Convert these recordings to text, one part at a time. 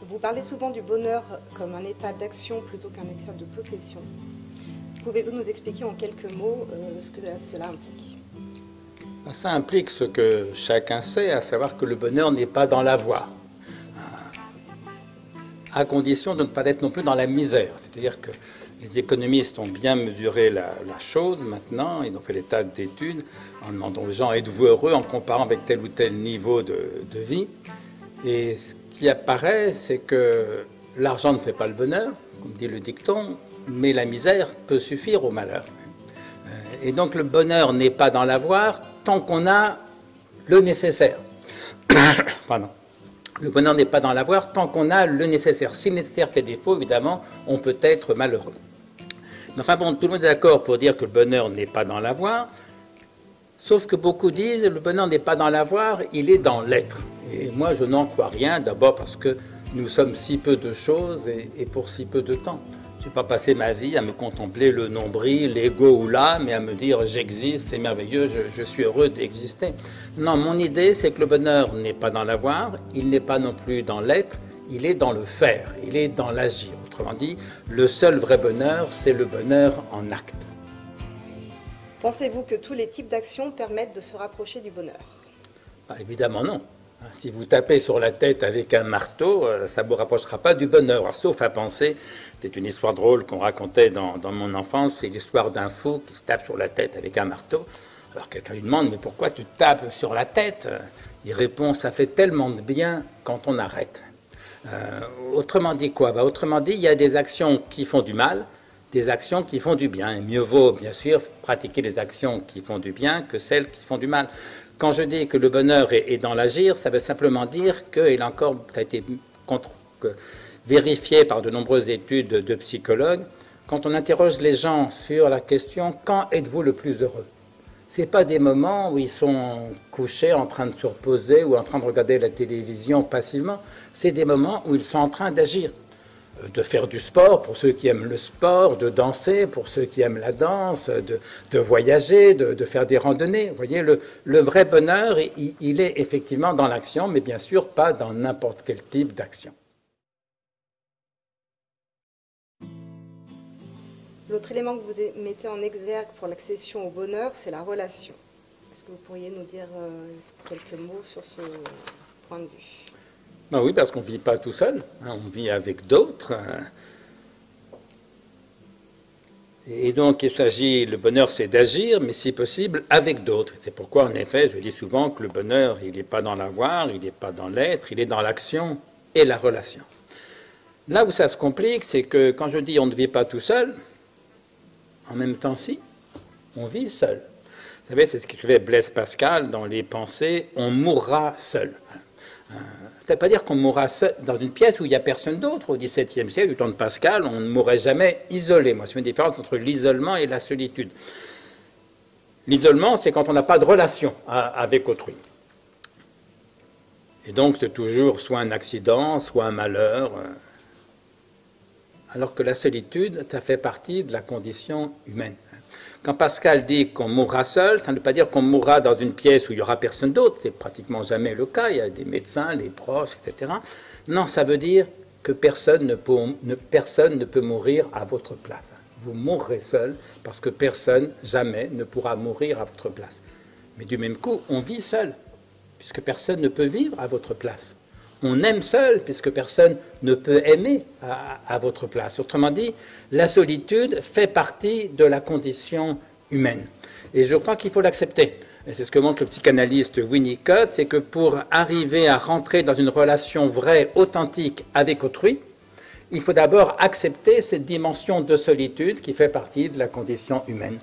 Vous parlez souvent du bonheur comme un état d'action plutôt qu'un état de possession. Pouvez-vous nous expliquer en quelques mots ce que cela implique? Ça implique ce que chacun sait, à savoir que le bonheur n'est pas dans l'avoir, à condition de ne pas être non plus dans la misère. C'est-à-dire que les économistes ont bien mesuré la chose maintenant, ils ont fait des tas d'études en demandant aux gens êtes-vous heureux en comparant avec tel ou tel niveau de vie. Et ce qui apparaît, c'est que l'argent ne fait pas le bonheur, comme dit le dicton, mais la misère peut suffire au malheur. Et donc le bonheur n'est pas dans l'avoir tant qu'on a le nécessaire. Pardon. Le bonheur n'est pas dans l'avoir tant qu'on a le nécessaire. Si le nécessaire fait défaut, évidemment, on peut être malheureux. Mais enfin bon, tout le monde est d'accord pour dire que le bonheur n'est pas dans l'avoir, sauf que beaucoup disent le bonheur n'est pas dans l'avoir, il est dans l'être. Et moi, je n'en crois rien, d'abord parce que nous sommes si peu de choses et pour si peu de temps. Je n'ai pas passé ma vie à me contempler le nombril, l'ego ou l'âme, et à me dire j'existe, c'est merveilleux, je suis heureux d'exister. Non, mon idée, c'est que le bonheur n'est pas dans l'avoir, il n'est pas non plus dans l'être, il est dans le faire, il est dans l'agir. Autrement dit, le seul vrai bonheur, c'est le bonheur en acte. Pensez-vous que tous les types d'actions permettent de se rapprocher du bonheur? Évidemment non. Si vous tapez sur la tête avec un marteau, ça ne vous rapprochera pas du bonheur. Alors, sauf à penser, c'est une histoire drôle qu'on racontait dans mon enfance, c'est l'histoire d'un fou qui se tape sur la tête avec un marteau. Alors quelqu'un lui demande, mais pourquoi tu tapes sur la tête? Il répond, ça fait tellement de bien quand on arrête. Autrement dit quoi? Autrement dit, il y a des actions qui font du mal, des actions qui font du bien. Et mieux vaut, bien sûr, pratiquer les actions qui font du bien que celles qui font du mal. Quand je dis que le bonheur est dans l'agir, ça veut simplement dire qu'il a encore ça a été vérifié par de nombreuses études de psychologues. Quand on interroge les gens sur la question « Quand êtes-vous le plus heureux ?» Ce n'est pas des moments où ils sont couchés en train de se reposer ou en train de regarder la télévision passivement. C'est des moments où ils sont en train d'agir. De faire du sport pour ceux qui aiment le sport, de danser pour ceux qui aiment la danse, de voyager, de faire des randonnées. Vous voyez, le vrai bonheur, il est effectivement dans l'action, mais bien sûr pas dans n'importe quel type d'action. L'autre élément que vous mettez en exergue pour l'accession au bonheur, c'est la relation. Est-ce que vous pourriez nous dire quelques mots sur ce point de vue? Ben oui, parce qu'on ne vit pas tout seul, on vit avec d'autres. Et donc, il s'agit, le bonheur, c'est d'agir, mais si possible, avec d'autres. C'est pourquoi, en effet, je dis souvent que le bonheur, il n'est pas dans l'avoir, il n'est pas dans l'être, il est dans l'action et la relation. Là où ça se complique, c'est que quand je dis on ne vit pas tout seul, en même temps, si, on vit seul. Vous savez, c'est ce qu'écrivait Blaise Pascal dans Les Pensées, on mourra seul. Ça ne veut pas dire qu'on mourra seul dans une pièce où il n'y a personne d'autre. Au XVIIe siècle, du temps de Pascal, on ne mourrait jamais isolé. Moi, c'est une différence entre l'isolement et la solitude. L'isolement, c'est quand on n'a pas de relation avec autrui. Et donc, c'est toujours soit un accident, soit un malheur. Alors que la solitude, ça fait partie de la condition humaine. Quand Pascal dit qu'on mourra seul, ça ne veut pas dire qu'on mourra dans une pièce où il n'y aura personne d'autre. C'est pratiquement jamais le cas. Il y a des médecins, les proches, etc. Non, ça veut dire que personne ne peut mourir à votre place. Vous mourrez seul parce que personne, jamais, ne pourra mourir à votre place. Mais du même coup, on vit seul, puisque personne ne peut vivre à votre place. On aime seul, puisque personne ne peut aimer à votre place. Autrement dit, la solitude fait partie de la condition humaine. Et je crois qu'il faut l'accepter. Et c'est ce que montre le psychanalyste Winnicott, c'est que pour arriver à rentrer dans une relation vraie, authentique avec autrui, il faut d'abord accepter cette dimension de solitude qui fait partie de la condition humaine.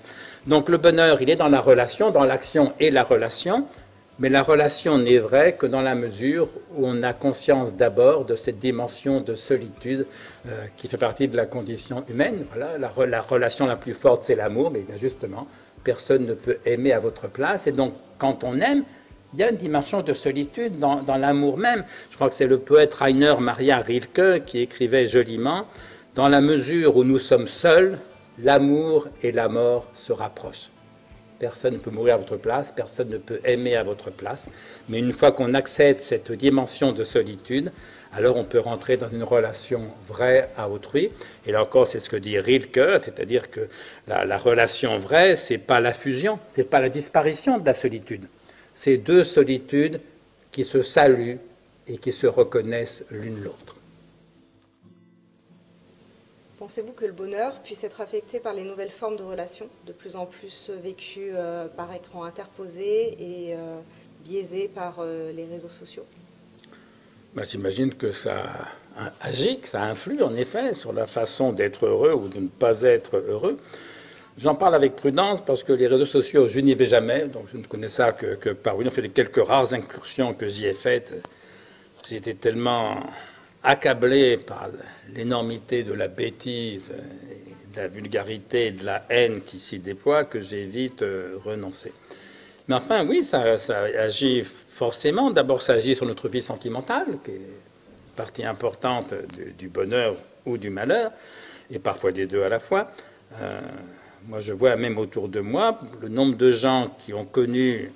Donc le bonheur, il est dans la relation, dans l'action et la relation, mais la relation n'est vraie que dans la mesure où on a conscience d'abord de cette dimension de solitude qui fait partie de la condition humaine. Voilà, la relation la plus forte, c'est l'amour, mais bien justement, personne ne peut aimer à votre place. Et donc, quand on aime, il y a une dimension de solitude dans l'amour même. Je crois que c'est le poète Rainer Maria Rilke qui écrivait joliment « Dans la mesure où nous sommes seuls, l'amour et la mort se rapprochent ». personne ne peut mourir à votre place, personne ne peut aimer à votre place. Mais une fois qu'on accède cette dimension de solitude, alors on peut rentrer dans une relation vraie à autrui. Et là encore, c'est ce que dit Rilke, c'est-à-dire que la relation vraie, c'est pas la fusion, c'est pas la disparition de la solitude. C'est deux solitudes qui se saluent et qui se reconnaissent l'une l'autre. Pensez-vous que le bonheur puisse être affecté par les nouvelles formes de relations, de plus en plus vécues par écran interposé et biaisées par les réseaux sociaux? J'imagine que ça agit, que ça influe en effet sur la façon d'être heureux ou de ne pas être heureux. J'en parle avec prudence parce que les réseaux sociaux, je n'y vais jamais, donc je ne connais ça que par une. On fait les quelques rares incursions que j'y ai faites. J'ai été tellement accablé par l'énormité de la bêtise, de la vulgarité et de la haine qui s'y déploie que j'ai vite renoncé. Mais enfin, oui, ça agit forcément. D'abord, ça agit sur notre vie sentimentale, qui est une partie importante du bonheur ou du malheur, et parfois des deux à la fois. Moi, je vois même autour de moi le nombre de gens qui ont connu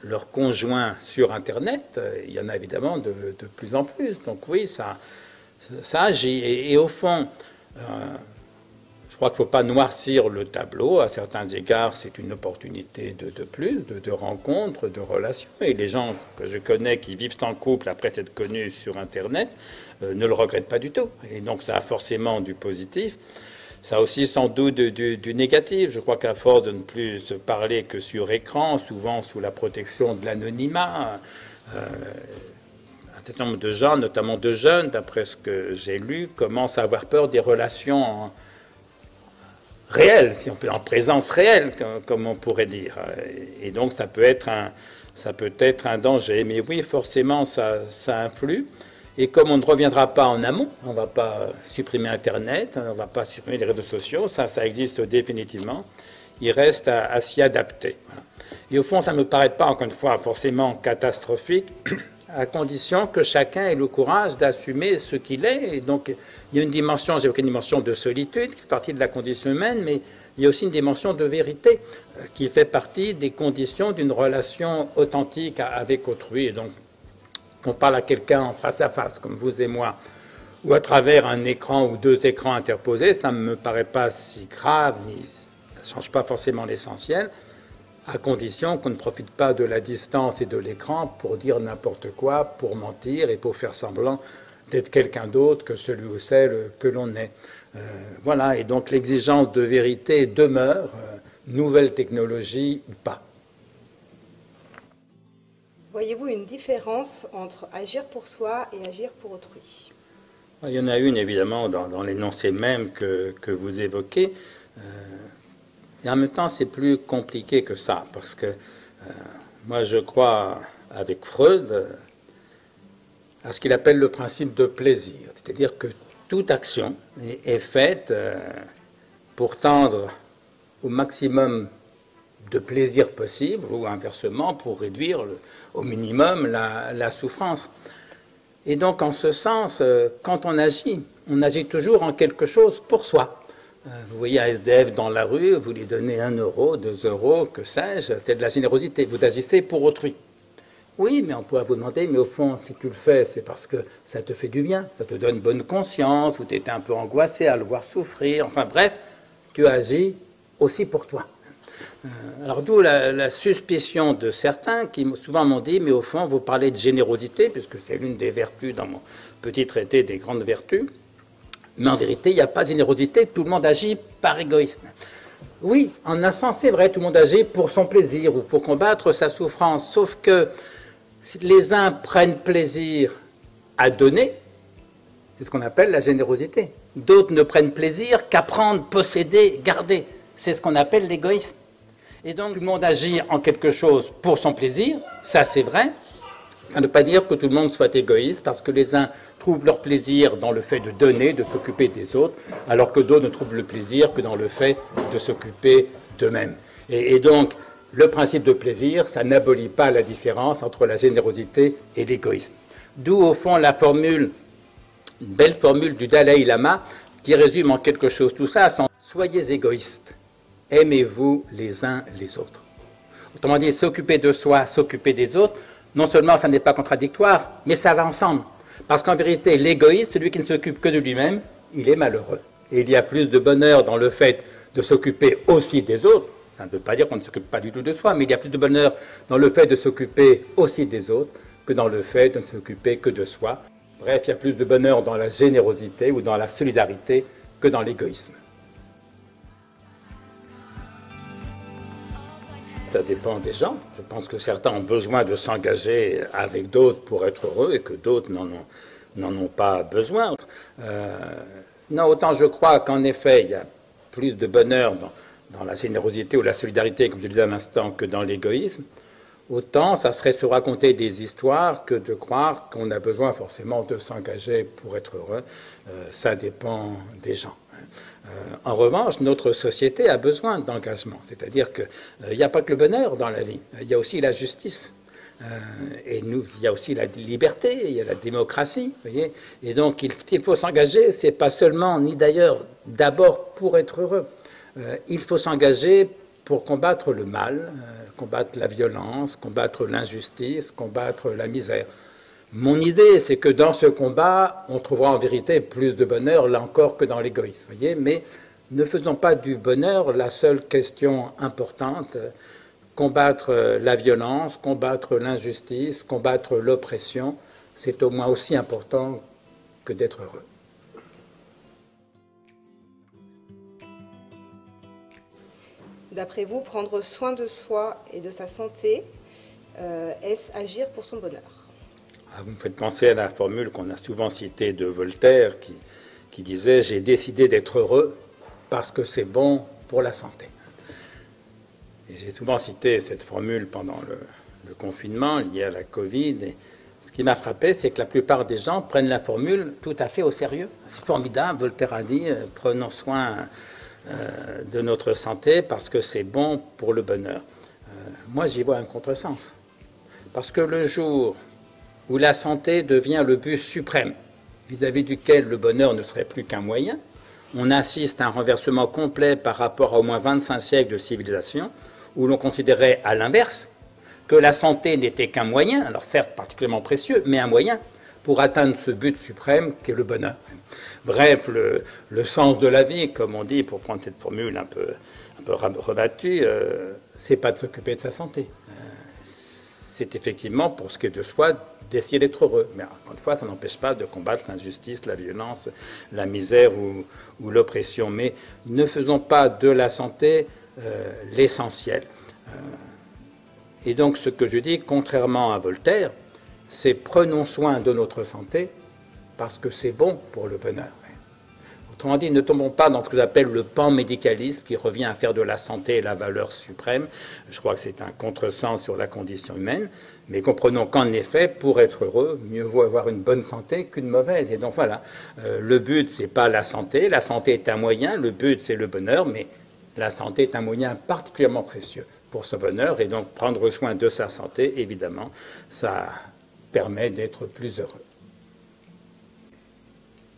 leur conjoint sur Internet. Il y en a évidemment de plus en plus. Donc oui, ça agit. Et au fond, je crois qu'il ne faut pas noircir le tableau. À certains égards, c'est une opportunité de plus, de rencontres, de relations. Et les gens que je connais qui vivent en couple après s'être connus sur Internet ne le regrettent pas du tout. Et donc ça a forcément du positif. Ça a aussi sans doute du négatif. Je crois qu'à force de ne plus se parler que sur écran, souvent sous la protection de l'anonymat, un certain nombre de gens, notamment de jeunes, d'après ce que j'ai lu, commencent à avoir peur des relations réelle, si on peut, en présence réelle, comme on pourrait dire. Et donc ça peut être un danger. Mais oui, forcément, ça influe. Et comme on ne reviendra pas en amont, on ne va pas supprimer Internet, on ne va pas supprimer les réseaux sociaux, ça existe définitivement. Il reste à s'y adapter. Voilà. Et au fond, ça ne me paraît pas, encore une fois, forcément catastrophique, à condition que chacun ait le courage d'assumer ce qu'il est. Et donc, il y a une dimension, j'évoquais une dimension de solitude qui fait partie de la condition humaine, mais il y a aussi une dimension de vérité qui fait partie des conditions d'une relation authentique avec autrui. Et donc, qu'on parle à quelqu'un en face à face, comme vous et moi, ou à travers un écran ou deux écrans interposés, ça ne me paraît pas si grave, ça ne change pas forcément l'essentiel, à condition qu'on ne profite pas de la distance et de l'écran pour dire n'importe quoi, pour mentir et pour faire semblant d'être quelqu'un d'autre que celui ou celle que l'on est. Voilà, et donc l'exigence de vérité demeure, nouvelle technologie ou pas. Voyez-vous une différence entre agir pour soi et agir pour autrui? Il y en a une, évidemment, dans l'énoncé même que vous évoquez. Et en même temps, c'est plus compliqué que ça, parce que moi, je crois, avec Freud, à ce qu'il appelle le principe de plaisir. C'est-à-dire que toute action est faite pour tendre au maximum de plaisir possible, ou inversement, pour réduire au minimum la souffrance. Et donc, en ce sens, quand on agit toujours en quelque chose pour soi. Vous voyez un SDF dans la rue, vous lui donnez 1 euro, 2 euros, que sais-je, c'est de la générosité. Vous agissez pour autrui. Oui, mais on pourrait vous demander, mais au fond, si tu le fais, c'est parce que ça te fait du bien, ça te donne bonne conscience, ou tu étais un peu angoissé à le voir souffrir. Enfin bref, tu agis aussi pour toi. Alors d'où la suspicion de certains qui souvent m'ont dit, mais au fond, vous parlez de générosité, puisque c'est l'une des vertus dans mon petit traité des grandes vertus. Mais en vérité, il n'y a pas de générosité, tout le monde agit par égoïsme. Oui, en un sens, c'est vrai, tout le monde agit pour son plaisir ou pour combattre sa souffrance, sauf que si les uns prennent plaisir à donner, c'est ce qu'on appelle la générosité. D'autres ne prennent plaisir qu'à prendre, posséder, garder. C'est ce qu'on appelle l'égoïsme. Et donc, tout le monde agit en quelque chose pour son plaisir, ça c'est vrai. Ça ne veut pas dire que tout le monde soit égoïste, parce que les uns trouvent leur plaisir dans le fait de donner, de s'occuper des autres, alors que d'autres ne trouvent le plaisir que dans le fait de s'occuper d'eux-mêmes. Et donc, le principe de plaisir, ça n'abolit pas la différence entre la générosité et l'égoïsme. D'où, au fond, une belle formule du Dalai Lama, qui résume en quelque chose tout ça, sans « Soyez égoïstes, aimez-vous les uns les autres ». Autrement dit, s'occuper de soi, s'occuper des autres, non seulement ça n'est pas contradictoire, mais ça va ensemble. Parce qu'en vérité, l'égoïste, celui qui ne s'occupe que de lui-même, il est malheureux. Et il y a plus de bonheur dans le fait de s'occuper aussi des autres. Ça ne veut pas dire qu'on ne s'occupe pas du tout de soi, mais il y a plus de bonheur dans le fait de s'occuper aussi des autres que dans le fait de ne s'occuper que de soi. Bref, il y a plus de bonheur dans la générosité ou dans la solidarité que dans l'égoïsme. Ça dépend des gens. Je pense que certains ont besoin de s'engager avec d'autres pour être heureux et que d'autres n'en ont pas besoin. Non, autant je crois qu'en effet, il y a plus de bonheur dans la générosité ou la solidarité, comme je disais à l'instant, que dans l'égoïsme. Autant ça serait se raconter des histoires que de croire qu'on a besoin forcément de s'engager pour être heureux. Ça dépend des gens. En revanche, notre société a besoin d'engagement. C'est-à-dire qu'il n'y a pas que le bonheur dans la vie, il y a aussi la justice. Et il y a aussi la liberté, il y a la démocratie. Voyez, et donc, il faut s'engager, c'est pas seulement, ni d'ailleurs, d'abord pour être heureux. Il faut s'engager pour combattre le mal, combattre la violence, combattre l'injustice, combattre la misère. Mon idée, c'est que dans ce combat, on trouvera en vérité plus de bonheur, là encore, que dans l'égoïsme. Voyez, mais ne faisons pas du bonheur la seule question importante. Combattre la violence, combattre l'injustice, combattre l'oppression, c'est au moins aussi important que d'être heureux. D'après vous, prendre soin de soi et de sa santé, est-ce agir pour son bonheur ? Vous me faites penser à la formule qu'on a souvent citée de Voltaire qui disait « J'ai décidé d'être heureux parce que c'est bon pour la santé ». Et j'ai souvent cité cette formule pendant le confinement lié à la Covid. Et ce qui m'a frappé, c'est que la plupart des gens prennent la formule tout à fait au sérieux. C'est formidable, Voltaire a dit « Prenons soin de notre santé parce que c'est bon pour le bonheur ». Moi, j'y vois un contresens. Parce que le jour où la santé devient le but suprême, vis-à-vis duquel le bonheur ne serait plus qu'un moyen, on assiste à un renversement complet par rapport à au moins 25 siècles de civilisation, où l'on considérait à l'inverse que la santé n'était qu'un moyen, alors certes particulièrement précieux, mais un moyen pour atteindre ce but suprême qu'est le bonheur. Bref, le sens de la vie, comme on dit, pour prendre cette formule un peu rebattue, c'est pas de s'occuper de sa santé. C'est effectivement, pour ce qui est de soi, d'essayer d'être heureux. Mais encore une fois, ça n'empêche pas de combattre l'injustice, la violence, la misère ou l'oppression. Mais ne faisons pas de la santé l'essentiel. Et donc, ce que je dis, contrairement à Voltaire, c'est prenons soin de notre santé parce que c'est bon pour le bonheur. Autrement dit, ne tombons pas dans ce que j'appelle le panmédicalisme qui revient à faire de la santé la valeur suprême. Je crois que c'est un contresens sur la condition humaine, mais comprenons qu'en effet, pour être heureux, mieux vaut avoir une bonne santé qu'une mauvaise. Et donc voilà, le but, c'est pas la santé est un moyen, le but, c'est le bonheur, mais la santé est un moyen particulièrement précieux pour ce bonheur, et donc prendre soin de sa santé, évidemment, ça permet d'être plus heureux.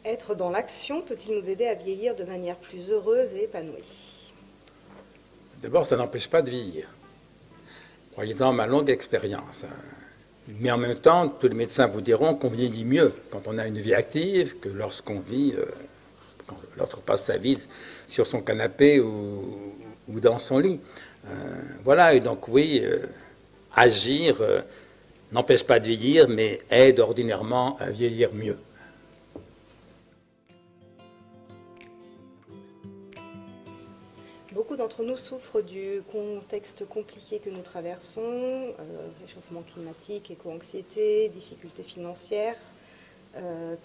Être dans l'action peut-il nous aider à vieillir de manière plus heureuse et épanouie ? D'abord, ça n'empêche pas de vieillir. Croyez-en ma longue expérience. Mais en même temps, tous les médecins vous diront qu'on vieillit mieux quand on a une vie active que lorsqu'on vit, lorsqu'on passe sa vie sur son canapé ou dans son lit. Voilà, et donc oui, agir n'empêche pas de vieillir, mais aide ordinairement à vieillir mieux. Beaucoup d'entre nous souffrent du contexte compliqué que nous traversons, réchauffement climatique, éco-anxiété, difficultés financières.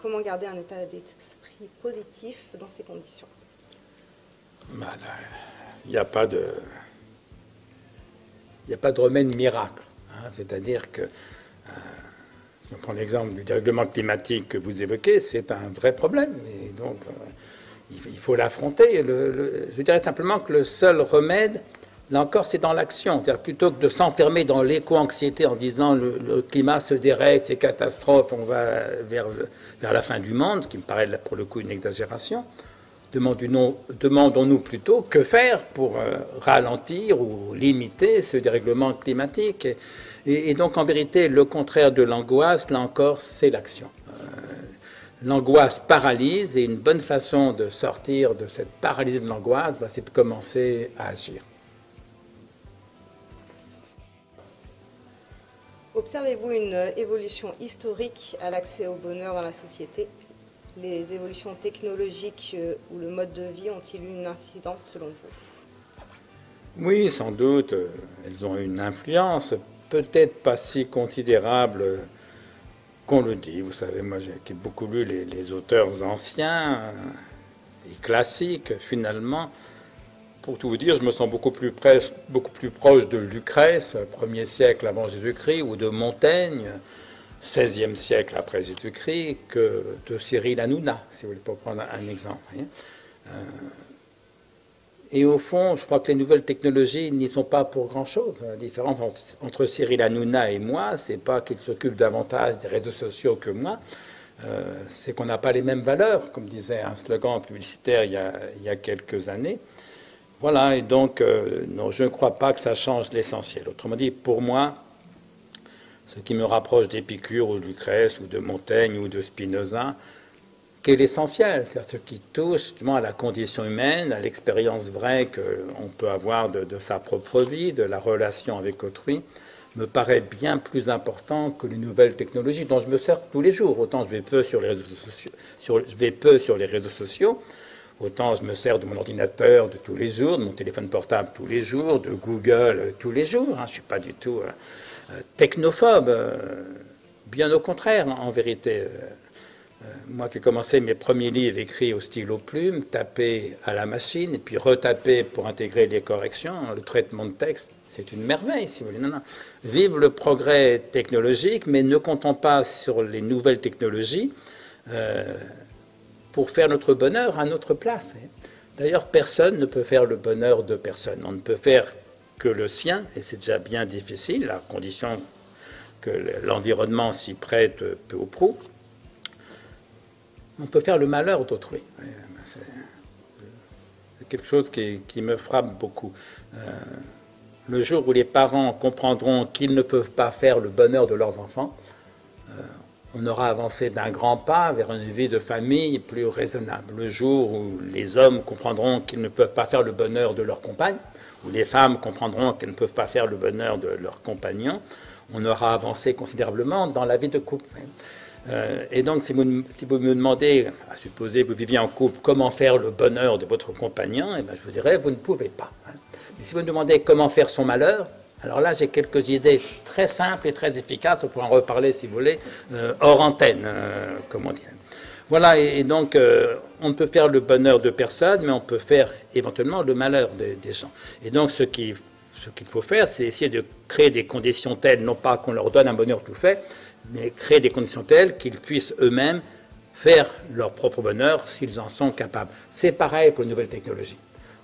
Comment garder un état d'esprit positif dans ces conditions ? Il n'y a pas de remède miracle. Hein. C'est-à-dire que, si on prend l'exemple du dérèglement climatique que vous évoquez, c'est un vrai problème. Et donc, il faut l'affronter. Je dirais simplement que le seul remède, là encore, c'est dans l'action. C'est-à-dire plutôt que de s'enfermer dans l'éco-anxiété en disant le climat se dérègle, c'est catastrophe, on va vers la fin du monde, ce qui me paraît pour le coup une exagération, demandons-nous plutôt que faire pour ralentir ou limiter ce dérèglement climatique. Et donc, en vérité, le contraire de l'angoisse, là encore, c'est l'action. L'angoisse paralyse, et une bonne façon de sortir de cette paralysie de l'angoisse, c'est de commencer à agir. Observez-vous une évolution historique à l'accès au bonheur dans la société? Les évolutions technologiques ou le mode de vie ont-ils eu une incidence selon vous? Oui, sans doute, elles ont une influence, peut-être pas si considérable qu'on le dit. Vous savez, moi j'ai beaucoup lu les auteurs anciens et classiques, finalement. Pour tout vous dire, je me sens beaucoup plus proche de Lucrèce, 1er siècle avant Jésus-Christ, ou de Montaigne, 16e siècle après Jésus-Christ, que de Cyril Hanouna, si vous voulez, pour prendre un exemple. Et au fond, je crois que les nouvelles technologies n'y sont pas pour grand-chose. La différence entre Cyril Hanouna et moi, c'est pas qu'il s'occupe davantage des réseaux sociaux que moi, c'est qu'on n'a pas les mêmes valeurs, comme disait un slogan publicitaire il y a quelques années. Voilà, et donc, non, je ne crois pas que ça change l'essentiel. Autrement dit, pour moi, ce qui me rapproche d'Épicure ou de Lucrèce ou de Montaigne ou de Spinoza, qu'est l'essentiel, c'est-à-dire ce qui touche justement à la condition humaine, à l'expérience vraie qu'on peut avoir de sa propre vie, de la relation avec autrui, me paraît bien plus important que les nouvelles technologies dont je me sers tous les jours. Autant je vais peu sur les réseaux sociaux, autant je me sers de mon ordinateur de tous les jours, de mon téléphone portable tous les jours, de Google tous les jours. Je ne suis pas du tout technophobe, bien au contraire, en vérité. Moi qui ai commencé mes premiers livres écrits au stylo plume, tapés à la machine, et puis retapés pour intégrer les corrections, le traitement de texte, c'est une merveille, si vous voulez. Non. Vive le progrès technologique, mais ne comptons pas sur les nouvelles technologies pour faire notre bonheur à notre place. D'ailleurs, personne ne peut faire le bonheur de personne. On ne peut faire que le sien, et c'est déjà bien difficile, à condition que l'environnement s'y prête peu ou prou. On peut faire le malheur d'autrui. C'est quelque chose qui me frappe beaucoup. Le jour où les parents comprendront qu'ils ne peuvent pas faire le bonheur de leurs enfants, on aura avancé d'un grand pas vers une vie de famille plus raisonnable. Le jour où les hommes comprendront qu'ils ne peuvent pas faire le bonheur de leur compagne, ou les femmes comprendront qu'elles ne peuvent pas faire le bonheur de leurs compagnons, on aura avancé considérablement dans la vie de couple. Et donc, si vous me demandez, à supposer que vous viviez en couple, comment faire le bonheur de votre compagnon, eh bien, je vous dirais, vous ne pouvez pas. Mais si vous me demandez comment faire son malheur, alors là, j'ai quelques idées très simples et très efficaces. On pourra en reparler, si vous voulez, hors antenne, comme on dit. Voilà, et donc, on ne peut faire le bonheur de personne, mais on peut faire éventuellement le malheur des gens. Et donc, ce qu'il faut faire, c'est essayer de créer des conditions telles, non pas qu'on leur donne un bonheur tout fait, mais créer des conditions telles qu'ils puissent eux-mêmes faire leur propre bonheur s'ils en sont capables. C'est pareil pour les nouvelles technologies.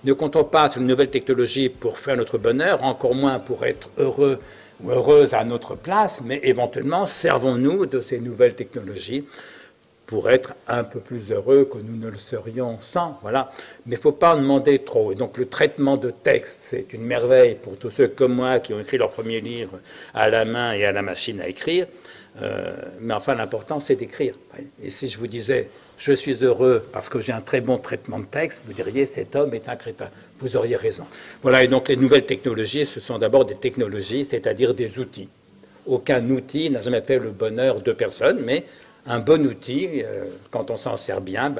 Ne comptons pas sur une nouvelle technologie pour faire notre bonheur, encore moins pour être heureux ou heureuse à notre place, mais éventuellement servons-nous de ces nouvelles technologies pour être un peu plus heureux que nous ne le serions sans. Voilà. Mais il ne faut pas en demander trop. Et donc le traitement de texte, c'est une merveille pour tous ceux comme moi qui ont écrit leur premier livre à la main et à la machine à écrire. Mais enfin, l'important, c'est d'écrire. Et si je vous disais, je suis heureux parce que j'ai un très bon traitement de texte, vous diriez, cet homme est un crétin. Vous auriez raison. Voilà, et donc les nouvelles technologies, ce sont d'abord des technologies, c'est-à-dire des outils. Aucun outil n'a jamais fait le bonheur de personne, mais un bon outil, quand on s'en sert bien,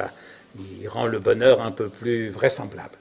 il rend le bonheur un peu plus vraisemblable.